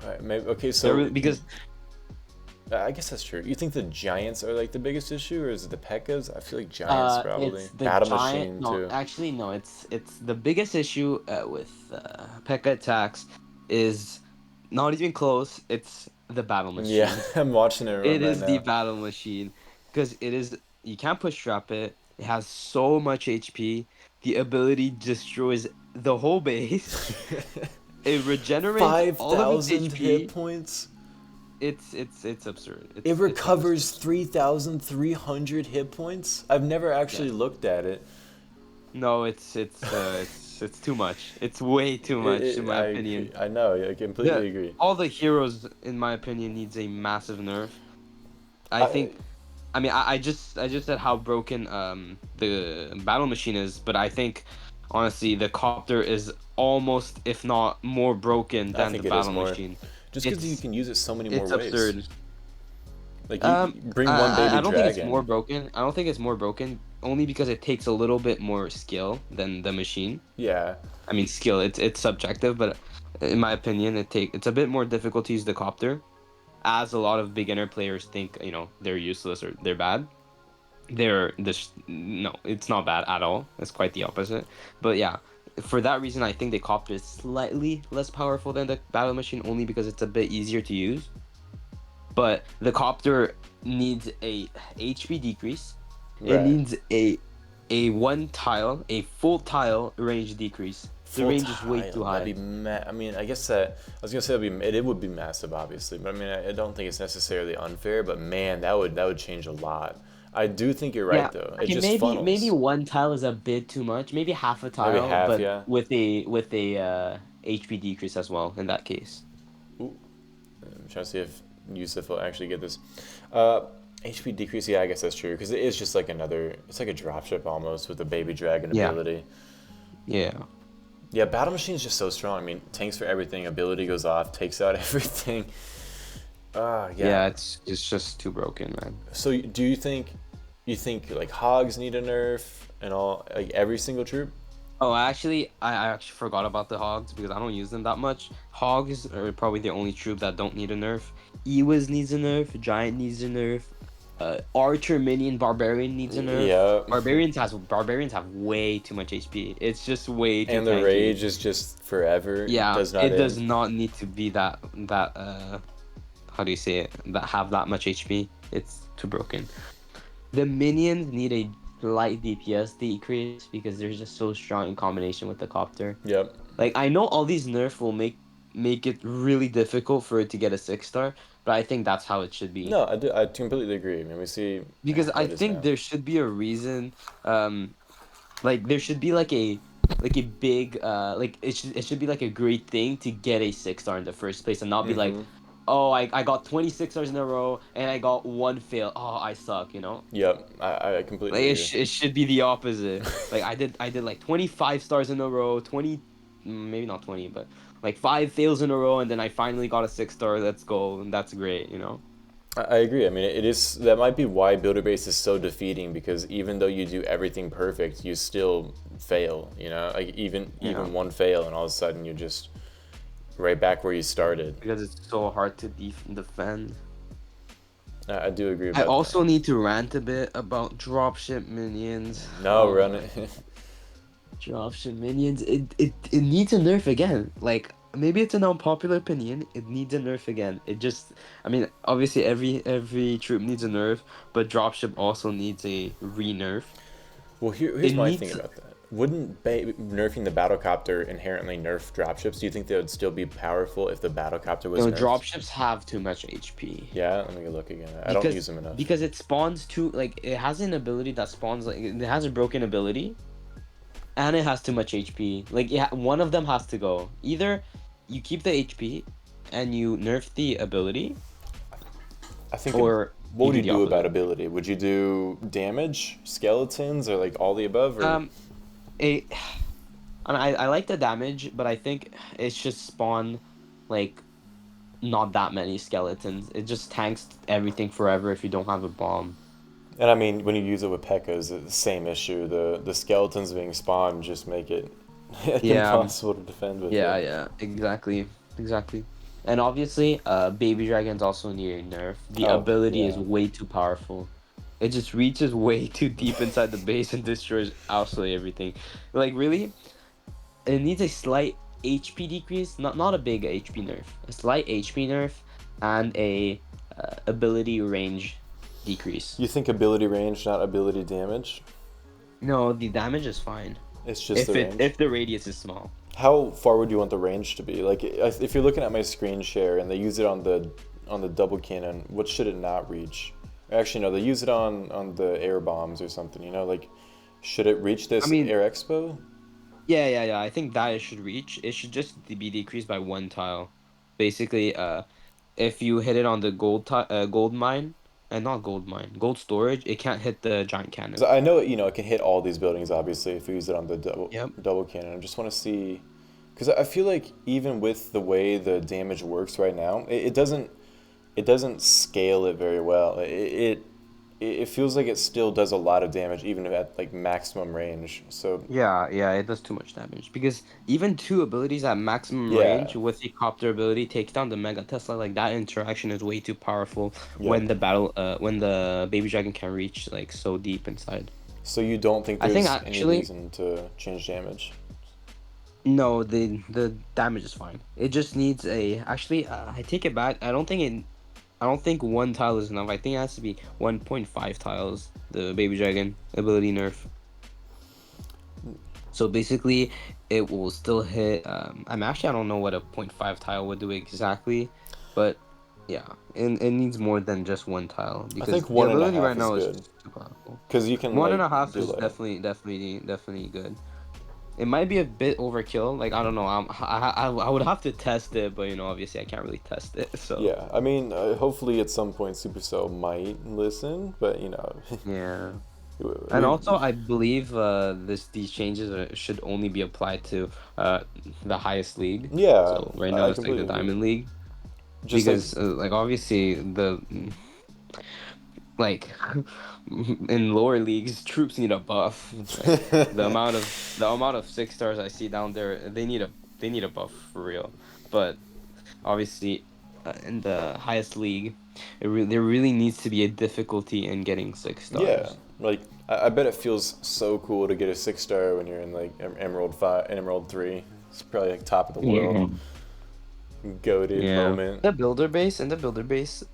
Speaker 1: All right, maybe, okay,
Speaker 2: They're
Speaker 1: so
Speaker 2: really, because
Speaker 1: I guess that's true. You think the giants are like the biggest issue, or is it the pekkas? I feel like giants probably.
Speaker 2: It's the
Speaker 1: Battle
Speaker 2: giant.
Speaker 1: machine
Speaker 2: No,
Speaker 1: too.
Speaker 2: actually, no. It's the biggest issue with P.e.k.k.a attacks is not even close. It's the battle
Speaker 1: Yeah,
Speaker 2: machine.
Speaker 1: I'm watching it run
Speaker 2: It
Speaker 1: right
Speaker 2: is the
Speaker 1: now.
Speaker 2: battle machine because it is. You can't push trap it. It has so much HP. The ability destroys the whole base. It regenerates all of its
Speaker 1: 5,000 hit
Speaker 2: HP.
Speaker 1: points.
Speaker 2: It's absurd.
Speaker 1: It
Speaker 2: It's honestly
Speaker 1: recovers
Speaker 2: absurd.
Speaker 1: 3,300 hit points. I've never
Speaker 2: Yeah.
Speaker 1: actually looked at it.
Speaker 2: No, it's too much. It's way too much in my
Speaker 1: I
Speaker 2: opinion.
Speaker 1: agree. I know. I
Speaker 2: The
Speaker 1: completely agree.
Speaker 2: all the heroes, in my opinion, needs a massive nerf. I
Speaker 1: I
Speaker 2: think. I mean, I just said how broken the battle machine is, but I think honestly the copter is almost, if not more broken
Speaker 1: I
Speaker 2: than the
Speaker 1: think it is
Speaker 2: battle
Speaker 1: more.
Speaker 2: machine.
Speaker 1: Just because you
Speaker 2: It's
Speaker 1: can use it so many more
Speaker 2: it's
Speaker 1: ways.
Speaker 2: absurd.
Speaker 1: Like you bring one
Speaker 2: I
Speaker 1: baby
Speaker 2: don't think it's more
Speaker 1: dragon.
Speaker 2: broken. I don't think it's more broken only because it takes a little bit more skill than the machine.
Speaker 1: Yeah.
Speaker 2: I mean, skill, it's subjective, but in my opinion, it's a bit more difficult to use the copter, as a lot of beginner players think, they're useless or they're bad. They're this No, it's not bad at all. It's quite the opposite. But yeah, for that reason, I think the copter is slightly less powerful than the battle machine, only because it's a bit easier to use. But the copter needs a HP decrease. It
Speaker 1: Right.
Speaker 2: needs a one tile, a full tile range decrease. The
Speaker 1: Full
Speaker 2: range is way too
Speaker 1: tile. That'd
Speaker 2: high.
Speaker 1: be I mean, I guess that I was gonna say it would be massive, obviously, but I mean, I don't think it's necessarily unfair. But man, that would change a lot. I do think you're right
Speaker 2: Yeah.
Speaker 1: though. It
Speaker 2: Okay,
Speaker 1: just
Speaker 2: maybe
Speaker 1: funnels.
Speaker 2: one tile is a bit too much. Maybe half a
Speaker 1: Maybe
Speaker 2: tile,
Speaker 1: half,
Speaker 2: but
Speaker 1: yeah.
Speaker 2: with a HP decrease as well in that case.
Speaker 1: Ooh, I'm trying to see if Yusuf will actually get this. Uh, HP decrease, yeah, I guess that's true because it is just like it's like a dropship almost with the baby dragon
Speaker 2: Yeah.
Speaker 1: ability.
Speaker 2: Yeah.
Speaker 1: Yeah, battle machine is just so strong. I mean, tanks for everything. Ability goes off, takes out everything.
Speaker 2: Yeah,
Speaker 1: Yeah.
Speaker 2: it's just too broken, man.
Speaker 1: So do you think like hogs need a nerf and all like every single troop?
Speaker 2: Oh, I actually forgot about the hogs because I don't use them that much. Hogs are probably the only troop that don't need a nerf. Ewas needs a nerf. Giant needs a nerf. Archer, minion, barbarian needs a nerf.
Speaker 1: Yeah.
Speaker 2: Barbarians have way too much HP. It's just way too
Speaker 1: And the
Speaker 2: tanky.
Speaker 1: rage is just forever. It
Speaker 2: Yeah,
Speaker 1: does not
Speaker 2: it does
Speaker 1: end.
Speaker 2: not need to be that how do you say it? That have that much HP. It's too broken. The minions need a light DPS decrease because they're just so strong in combination with the copter.
Speaker 1: Yep.
Speaker 2: Like I know all these nerfs will make it really difficult for it to get a 6-star, but I think that's how it should be.
Speaker 1: No, I do. I completely agree. I mean, we see
Speaker 2: Because
Speaker 1: how
Speaker 2: I
Speaker 1: it is
Speaker 2: think
Speaker 1: now.
Speaker 2: there should be a reason, like there should be like a big like it should be like a great thing to get a 6-star in the first place and not be like,
Speaker 1: Mm-hmm.
Speaker 2: oh, I got 26 stars in a row and I got one fail. Oh, I suck.
Speaker 1: Yep. I
Speaker 2: Like
Speaker 1: completely agree.
Speaker 2: it should be the opposite. Like I did like 25 stars in a row, 20, maybe not 20, but like 5 fails in a row, and then I finally got a 6-star. Let's go, and that's great.
Speaker 1: I agree. I mean, it is that might be why builder base is so defeating because even though you do everything perfect, you still fail. You know, like
Speaker 2: Yeah,
Speaker 1: even one fail, and all of a sudden you're just right back where you started.
Speaker 2: because it's so hard to defend.
Speaker 1: I do agree
Speaker 2: I
Speaker 1: about that.
Speaker 2: also need to rant a bit about dropship minions.
Speaker 1: No,
Speaker 2: Oh
Speaker 1: run
Speaker 2: my,
Speaker 1: it.
Speaker 2: dropship minions. It needs a nerf again. Like maybe it's an unpopular opinion. It needs a nerf again. I mean, obviously every troop needs a nerf, but dropship also needs a re-nerf.
Speaker 1: Well,
Speaker 2: It
Speaker 1: here's my thing
Speaker 2: needs
Speaker 1: about that. Wouldn't nerfing the battlecopter inherently nerf dropships? Do you think they would still be powerful if the battlecopter was nerfed?
Speaker 2: dropships have too much HP.
Speaker 1: Yeah, let me go look again. I don't use
Speaker 2: because
Speaker 1: them enough.
Speaker 2: because it spawns too, like it has an ability that spawns, like it has a broken ability and it has too much HP. Like yeah, one of them has to go. Either you keep the HP and you nerf the ability,
Speaker 1: I think.
Speaker 2: or
Speaker 1: What
Speaker 2: you
Speaker 1: would
Speaker 2: do
Speaker 1: you
Speaker 2: the
Speaker 1: do about
Speaker 2: opposite.
Speaker 1: ability? Would you do damage, skeletons, or like all the above? Or
Speaker 2: Um, a and I like the damage, but I think it's just spawn like not that many skeletons. It just tanks everything forever if you don't have a bomb.
Speaker 1: and I mean, when you use it with pekkas, it's the same issue. The skeletons being spawned just make it
Speaker 2: Yeah,
Speaker 1: impossible to defend with
Speaker 2: yeah,
Speaker 1: it.
Speaker 2: yeah, exactly. And obviously, baby dragons also need a nerf. The
Speaker 1: Oh,
Speaker 2: ability is
Speaker 1: yeah.
Speaker 2: way too powerful. It just reaches way too deep inside the base and destroys absolutely everything. Like really, it needs a slight HP decrease, not a big HP nerf, a slight HP nerf, and a ability range decrease.
Speaker 1: You think ability range, not ability damage?
Speaker 2: No, the damage is fine
Speaker 1: It's just the range.
Speaker 2: if the radius is small.
Speaker 1: How far would you want the range to be? Like, if you're looking at my screen share and they use it on the double cannon, what should it not reach? Actually, no, they use it on the air bombs or something. You know, like, should it reach
Speaker 2: I
Speaker 1: this
Speaker 2: mean,
Speaker 1: air expo?
Speaker 2: yeah. I think that it should reach. It should just be decreased by one tile. Basically, if you hit it on the gold mine, and not gold mine, gold storage, it can't hit the giant
Speaker 1: 'Cause
Speaker 2: cannon.
Speaker 1: I know it, you know, it can hit all these buildings obviously if we use it on the
Speaker 2: Yep.
Speaker 1: double cannon. I just want to see, because I feel like even with the way the damage works right now, it doesn't scale it very well. It feels like it still does a lot of damage even at like maximum range. So
Speaker 2: Yeah, it does too much damage because even two abilities at maximum
Speaker 1: yeah,
Speaker 2: range with the copter ability takes down the Mega Tesla. Like that interaction is way too powerful
Speaker 1: yeah.
Speaker 2: when the baby dragon can reach like so deep inside.
Speaker 1: So you don't think
Speaker 2: I think
Speaker 1: there's any
Speaker 2: actually
Speaker 1: reason to change damage?
Speaker 2: no, the damage is fine. It just needs a actually I take it back. I don't think one tile is enough. I think it has to be 1.5 tiles. The baby dragon ability nerf. So basically, it will still hit. I don't know what a point 0.5 tile would do exactly, but yeah, it needs more than just one tile
Speaker 1: I
Speaker 2: because
Speaker 1: think
Speaker 2: the
Speaker 1: one and a
Speaker 2: ability
Speaker 1: half
Speaker 2: right
Speaker 1: is
Speaker 2: now is
Speaker 1: good
Speaker 2: just too powerful.
Speaker 1: because you can
Speaker 2: One and
Speaker 1: like
Speaker 2: a half
Speaker 1: do
Speaker 2: is
Speaker 1: like
Speaker 2: definitely good. It might be a bit overkill. Like I don't know. I would have to test it, but you know, obviously I can't really test it. So
Speaker 1: yeah. I mean, hopefully at some point Supercell might listen, but you know,
Speaker 2: yeah. And
Speaker 1: we
Speaker 2: also, I believe these changes should only be applied to the highest league.
Speaker 1: yeah,
Speaker 2: So right now
Speaker 1: I
Speaker 2: it's like the
Speaker 1: completely agree.
Speaker 2: Diamond League
Speaker 1: Just like
Speaker 2: because like obviously the like in lower leagues troops need a buff. Like the amount of 6 stars I see down there, they need a buff for real. But obviously in the highest league, there really needs to be a difficulty in getting six
Speaker 1: yeah,
Speaker 2: stars.
Speaker 1: like I bet it feels so cool to get a 6 star when you're in like Emerald 5, Emerald 3. It's probably like top of the world,
Speaker 2: Yeah.
Speaker 1: goated
Speaker 2: Yeah.
Speaker 1: moment.
Speaker 2: In the builder base,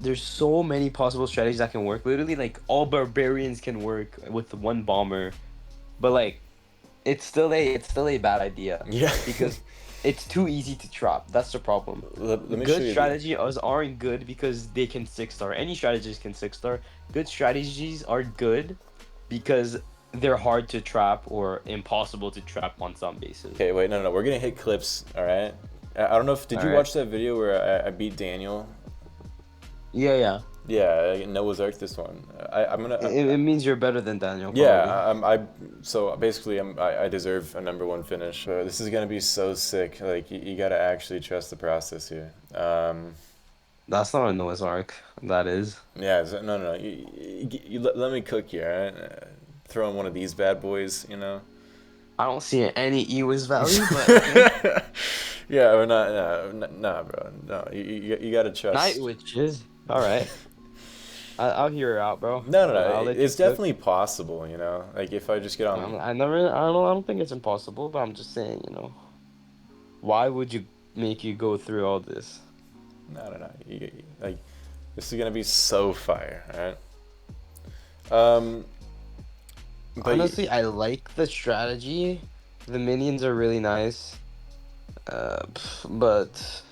Speaker 2: there's so many possible strategies that can work. Literally, like all barbarians can work with one bomber, but like it's still a bad idea
Speaker 1: Yeah.
Speaker 2: because it's too easy to trap. That's the problem.
Speaker 1: Let me show
Speaker 2: Good
Speaker 1: you the.
Speaker 2: strategies aren't good because they can 6 star. Any strategies can 6 star. Good strategies are good because they're hard to trap or impossible to trap on some bases.
Speaker 1: Okay, wait, no, we're gonna hit clips. All right. I don't know if did
Speaker 2: All
Speaker 1: you
Speaker 2: right.
Speaker 1: watch that video where I beat Daniel?
Speaker 2: Yeah.
Speaker 1: Yeah, Noah's Ark. This one. I'm gonna.
Speaker 2: It means you're better than Daniel, probably.
Speaker 1: Yeah, so basically I deserve a #1 finish. This is gonna be so sick. Like you gotta actually trust the process here.
Speaker 2: That's not a Noah's Ark. That is.
Speaker 1: Yeah, no. Let me cook here. All right? Throw in one of these bad boys, you know.
Speaker 2: I don't see any Ewas value, but okay.
Speaker 1: Yeah, we're not. Nah, bro. No, you gotta
Speaker 2: Night
Speaker 1: trust.
Speaker 2: witches. All right. I'll hear her out, bro.
Speaker 1: No.
Speaker 2: I'll let you
Speaker 1: It's
Speaker 2: cook.
Speaker 1: definitely possible, you know. Like if I just get on.
Speaker 2: I don't think it's impossible, but I'm just saying, you know, why would you make you go through all this?
Speaker 1: No. Like this is gonna be so fire, all right. But
Speaker 2: Honestly, I like the strategy. The minions are really nice. But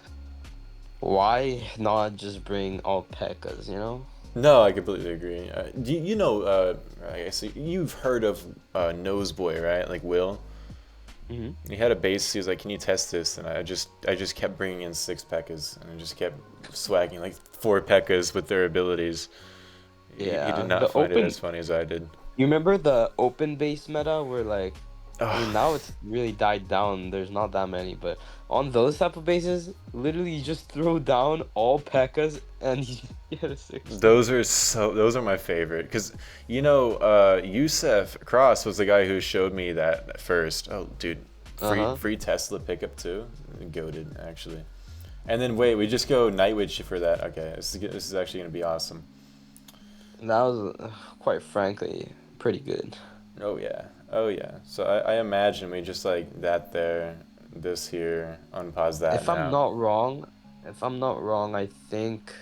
Speaker 2: why not just bring all pekkas, you know?
Speaker 1: no, I completely agree. You know, I guess you've heard of Noseboy, right? Like Will.
Speaker 2: Hmm.
Speaker 1: He had a base. He was like, "Can you test this?" And I just kept bringing in 6 pekkas, and I just kept swagging like 4 pekkas with their abilities. He did
Speaker 2: Yeah,
Speaker 1: not
Speaker 2: the
Speaker 1: find it
Speaker 2: open.
Speaker 1: as funny as I did.
Speaker 2: You remember the open base meta where like I mean,
Speaker 1: Ugh,
Speaker 2: now it's really died down. There's not that many, but on those type of bases, literally you just throw down all pekkas and you get a 6 star.
Speaker 1: those are my favorite because you know Yusef Cross was the guy who showed me that first. Oh, dude,
Speaker 2: Uh-huh.
Speaker 1: free Tesla pickup too. Goated actually. And then wait, we just go Night Witch for that. Okay, this is actually gonna be awesome.
Speaker 2: That was, quite frankly, pretty good.
Speaker 1: Oh yeah, oh yeah. So I imagine we just like that there, this here, unpause that
Speaker 2: If I'm
Speaker 1: now.
Speaker 2: not wrong, I think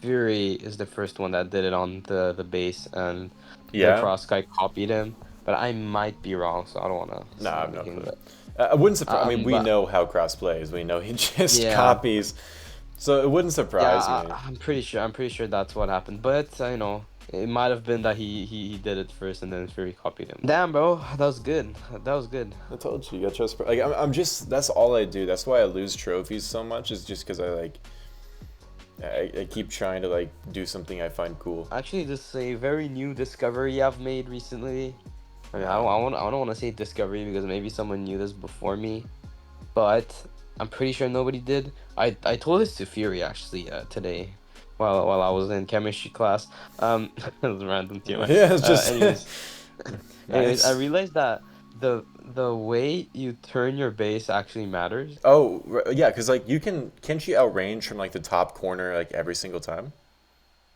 Speaker 2: Fury is the first one that did it on the base, and the
Speaker 1: Yeah.
Speaker 2: cross guy copied him. But I might be wrong, so I don't want to
Speaker 1: No, I
Speaker 2: say
Speaker 1: have no
Speaker 2: anything.
Speaker 1: clue.
Speaker 2: But
Speaker 1: I wouldn't surprise. I mean, we
Speaker 2: but
Speaker 1: know how Cross plays. We know he just
Speaker 2: yeah,
Speaker 1: copies, so it wouldn't
Speaker 2: yeah,
Speaker 1: surprise me.
Speaker 2: I'm pretty sure. I'm pretty sure that's what happened. But you know, it might have been that he did it first, and then Fury copied him. Damn, bro, that was good. That was good.
Speaker 1: I told you, you got trust. Like I'm just. That's all I do. That's why I lose trophies so much. Is just because I like. I keep trying to like do something I find cool.
Speaker 2: Actually, this is a very new discovery I've made recently. I mean, I don't want to say discovery because maybe someone knew this before me, but I'm pretty sure nobody did. I told this to Fury actually today, while I was in chemistry class. It was random TMI.
Speaker 1: Yeah, it's just
Speaker 2: Anyways, I
Speaker 1: nice.
Speaker 2: realized that the way you turn your base actually matters.
Speaker 1: Oh yeah, because like can't you outrange from like the top corner like every single time?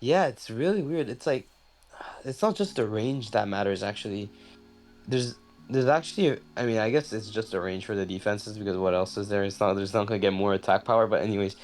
Speaker 2: Yeah, it's really weird. It's like it's not just the range that matters actually. There's there's actually I mean I guess it's just a range for the defenses because what else is there? It's not there's not gonna get more attack power, but anyways,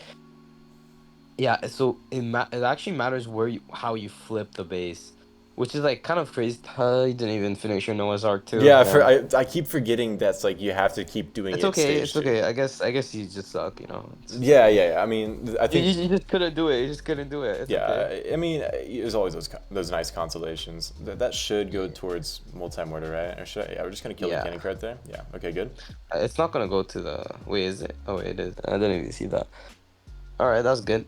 Speaker 2: yeah. So it actually matters where you how you flip the base, which is like kind of crazy. You didn't even finish your Noah's Ark too.
Speaker 1: Yeah,
Speaker 2: Damn.
Speaker 1: I keep forgetting that's like you have to keep doing
Speaker 2: It's
Speaker 1: it
Speaker 2: okay.
Speaker 1: stage
Speaker 2: It's
Speaker 1: two.
Speaker 2: okay. I guess you just suck. You know. It's
Speaker 1: Yeah,
Speaker 2: okay.
Speaker 1: yeah, yeah. I mean, I think
Speaker 2: You just couldn't do it. You just couldn't do it. It's okay.
Speaker 1: yeah. I mean, there's always those nice consolations. That should go towards multi-mortar, right? Or should I, yeah, we're just gonna kill the
Speaker 2: Yeah.
Speaker 1: cannon card there. Yeah. Okay, good.
Speaker 2: It's not gonna go to the. Wait, is it? Oh, wait, it is. I didn't even see that. All right, that's good.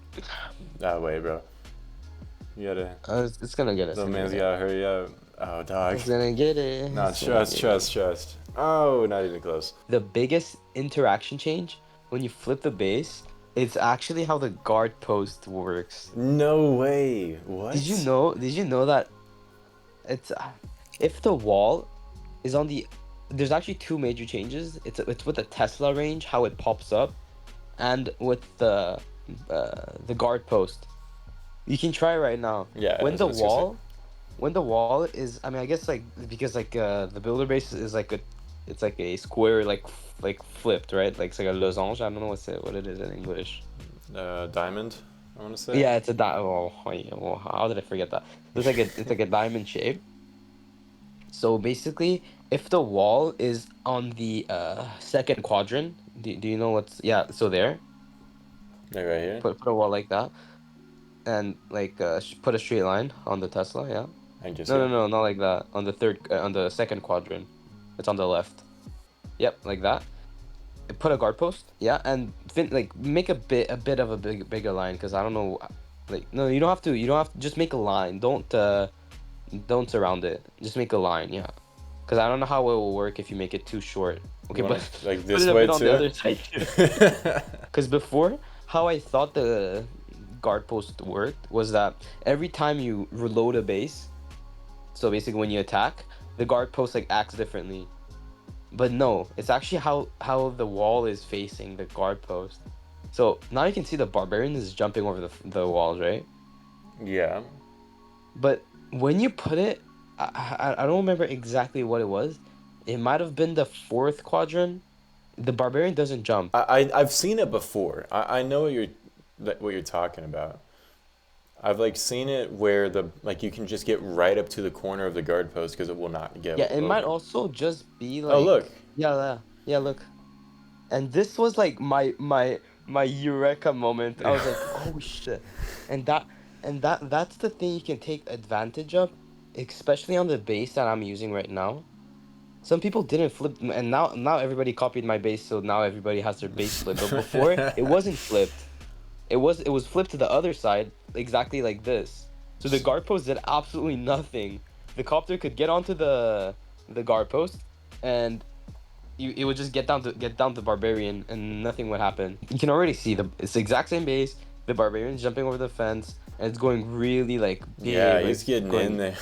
Speaker 1: That way, bro. You gotta.
Speaker 2: It's gonna get us
Speaker 1: The man's
Speaker 2: anyway.
Speaker 1: gotta hurry up. Oh, dog.
Speaker 2: It's gonna get it.
Speaker 1: Nah,
Speaker 2: It's gonna
Speaker 1: trust,
Speaker 2: get it.
Speaker 1: trust, trust. Oh, not even close.
Speaker 2: The biggest interaction change when you flip the base, it's actually how the guard post works.
Speaker 1: No way. What?
Speaker 2: Did you know that it's if the wall is on the there's actually two major changes. It's with the Tesla range, how it pops up, and with the guard post. You can try right now.
Speaker 1: Yeah.
Speaker 2: When
Speaker 1: That's
Speaker 2: the
Speaker 1: what I was gonna say.
Speaker 2: wall when the wall is I mean I guess like because like the builder base is like a it's like a square like flipped, right? Like it's like a losange. I don't know what it is in English.
Speaker 1: Diamond. I want to say.
Speaker 2: Yeah, it's a oh, how did I forget that? It's like a diamond shape. So basically, if the wall is on the second quadrant, do you know what's yeah, so there,
Speaker 1: Like right here.
Speaker 2: put a wall like that and like put a straight line on the Tesla, yeah.
Speaker 1: I just
Speaker 2: No,
Speaker 1: yeah.
Speaker 2: no, no, not like that. On the second quadrant. It's on the left. Yep, like that. Put a guard post, yeah, and like make a bit of a bigger line because I don't know, like no, you don't have to just make a line. Don't surround it. Just make a line, yeah. Because I don't know how it will work if you make it too short. Okay,
Speaker 1: You
Speaker 2: but
Speaker 1: want to like
Speaker 2: put
Speaker 1: this
Speaker 2: it a
Speaker 1: way
Speaker 2: bit on the
Speaker 1: too?
Speaker 2: other side too. Because before, how I thought the guard post worked was that every time you reload a base, so basically when you attack, the guard post like acts differently. But no, it's actually how the wall is facing the guard post. So now you can see the barbarian is jumping over the walls, right?
Speaker 1: Yeah.
Speaker 2: But when you put it, I don't remember exactly what it was. It might have been the fourth quadrant. The barbarian doesn't jump.
Speaker 1: I've seen it before. I know what you're talking about. I've like seen it where the like you can just get right up to the corner of the guard post because it will not get
Speaker 2: Yeah, it might
Speaker 1: over.
Speaker 2: also just be
Speaker 1: Oh look.
Speaker 2: like yeah, look. And this was like my eureka moment. I was like, oh shit. And that's the thing you can take advantage of, especially on the base that I'm using right now. Some people didn't flip, and now everybody copied my base, so now everybody has their base flipped. But before, it wasn't flipped. It was flipped to the other side, exactly like this. So the guard post did absolutely nothing. The copter could get onto the guard post, and it would just get down to barbarian, and nothing would happen. You can already see it's the exact same base. The barbarian's jumping over the fence, and it's going really like
Speaker 1: Yeah,
Speaker 2: big, like
Speaker 1: he's getting in
Speaker 2: going
Speaker 1: there.